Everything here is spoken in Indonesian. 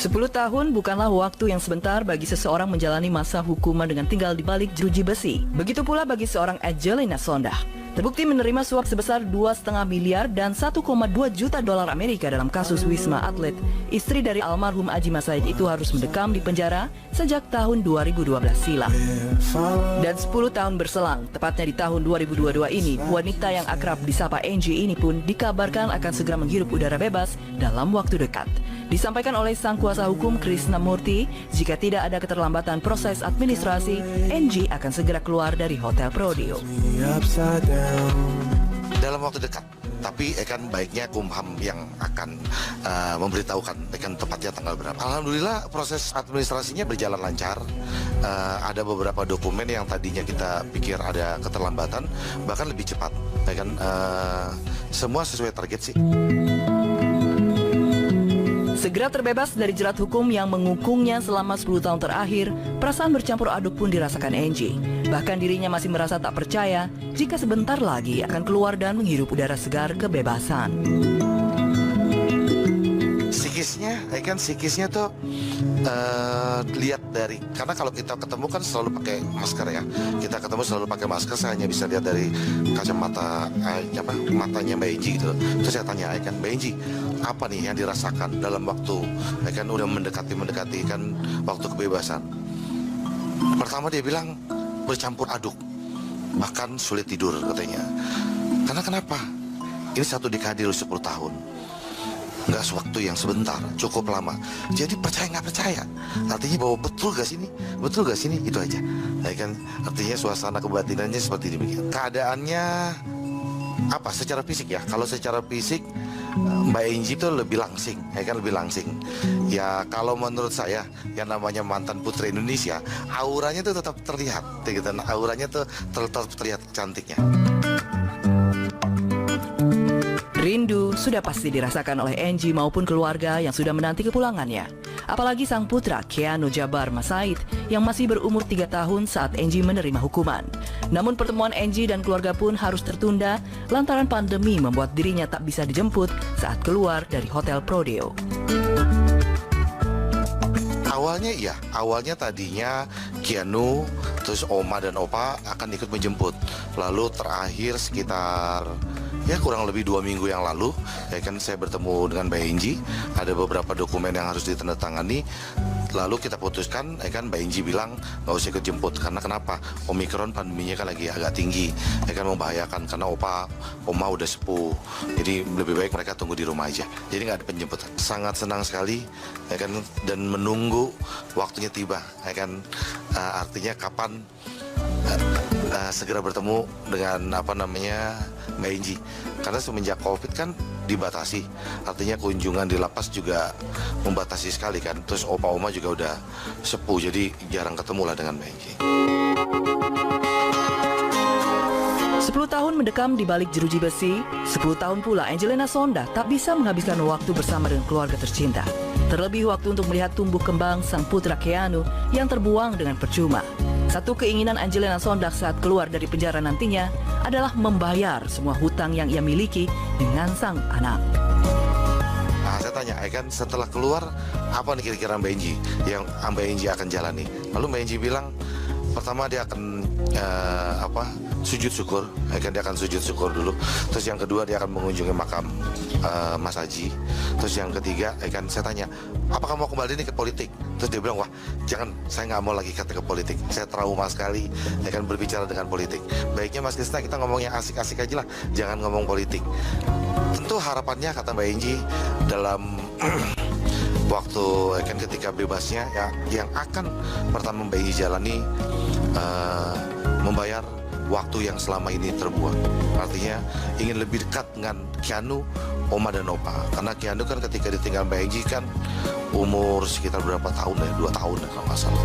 10 tahun bukanlah waktu yang sebentar bagi seseorang menjalani masa hukuman dengan tinggal di balik jeruji besi. Begitu pula bagi seorang Angelina Sondah. Terbukti menerima suap sebesar 2,5 miliar dan 1,2 juta dolar Amerika dalam kasus Wisma Atlet. Istri dari almarhum Aji Masaid itu harus mendekam di penjara sejak tahun 2012 silam. Dan 10 tahun berselang, tepatnya di tahun 2022 ini, wanita yang akrab disapa Angie ini pun dikabarkan akan segera menghirup udara bebas dalam waktu dekat. Disampaikan oleh sang kuasa hukum Krishna Murthy, jika tidak ada keterlambatan proses administrasi, Angie akan segera keluar dari Hotel Prodeo. Dalam waktu dekat, tapi baiknya Kumham yang akan memberitahukan tepatnya tanggal berapa. Alhamdulillah proses administrasinya berjalan lancar. Ada beberapa dokumen yang tadinya kita pikir ada keterlambatan, bahkan lebih cepat. Semua sesuai target sih. Segera terbebas dari jerat hukum yang mengukungnya selama 10 tahun terakhir, perasaan bercampur aduk pun dirasakan Angie. Bahkan dirinya masih merasa tak percaya jika sebentar lagi akan keluar dan menghirup udara segar kebebasan. Psikisnya tuh lihat dari, karena kalau kita ketemu kan selalu pakai masker ya. Kita ketemu selalu pakai masker, saya hanya bisa lihat dari kacamata matanya Mbak Angie gitu. Terus saya tanya, Mbak Angie, apa nih yang dirasakan dalam waktu udah mendekati kan waktu kebebasan. Pertama dia bilang bercampur aduk, bahkan sulit tidur katanya. Karena kenapa? Ini satu dekade 10 tahun, nggak sewaktu yang sebentar, cukup lama. Jadi percaya nggak percaya, artinya bahwa betul gak sini, itu aja. Artinya suasana kebatinannya seperti demikian. Keadaannya secara fisik ya? Kalau secara fisik Mbak Angie itu lebih langsing, lebih langsing. Ya kalau menurut saya, yang namanya mantan putri Indonesia, auranya tuh tetap terlihat, auranya tuh tetap terlihat cantiknya. Rindu sudah pasti dirasakan oleh Angie maupun keluarga yang sudah menanti kepulangannya. Apalagi sang putra Keanu Jabar Masaid yang masih berumur 3 tahun saat Angie menerima hukuman. Namun pertemuan Angie dan keluarga pun harus tertunda lantaran pandemi membuat dirinya tak bisa dijemput saat keluar dari Hotel Prodeo. Awalnya tadinya Keanu, terus Oma dan Opa akan ikut menjemput. Lalu terakhir sekitar kurang lebih 2 minggu yang lalu, saya bertemu dengan Mbak Angie. Ada beberapa dokumen yang harus ditandatangani. Lalu kita putuskan, Mbak Angie bilang nggak usah ikut jemput. Karena kenapa? Omikron pandeminya kan lagi agak tinggi, membahayakan karena Oma udah sepuh. Jadi lebih baik mereka tunggu di rumah aja. Jadi nggak ada penjemputan. Sangat senang sekali, dan menunggu waktunya tiba. Artinya kapan segera bertemu dengan Mbak Angie. Karena semenjak COVID kan dibatasi, artinya kunjungan di lapas juga membatasi sekali kan. Terus opa-oma juga udah sepuh, jadi jarang ketemu lah dengan Mbak Angie. 10 tahun mendekam di balik jeruji besi, 10 tahun pula Angelina Sondah tak bisa menghabiskan waktu bersama dengan keluarga tercinta. Terlebih waktu untuk melihat tumbuh kembang sang putra Keanu yang terbuang dengan percuma. Satu keinginan Angelina Sondah saat keluar dari penjara nantinya adalah membayar semua hutang yang ia miliki dengan sang anak. Nah, saya tanya, setelah keluar apa nih kira-kira Mbak Angie yang Mbak Angie akan jalani? Lalu Mbak Angie bilang, pertama dia akan sujud syukur, dia akan sujud syukur dulu. Terus yang kedua dia akan mengunjungi makam Mas Aji. Terus yang ketiga, saya tanya, apakah mau kembali nih ke politik? Terus dia bilang, wah jangan, saya nggak mau lagi ke politik. Saya trauma sekali, berbicara dengan politik. Baiknya Mas Krishna kita ngomong yang asik-asik aja lah, jangan ngomong politik. Tentu harapannya kata Mbak Angie dalam waktu ketika bebasnya yang akan pertama Mbak Angie jalani membayar waktu yang selama ini terbuang. Artinya ingin lebih dekat dengan Keanu, Oma dan Opa. Karena Keanu kan ketika ditinggal Mbak Angie kan umur sekitar berapa tahun 2 tahun kalau nggak salah.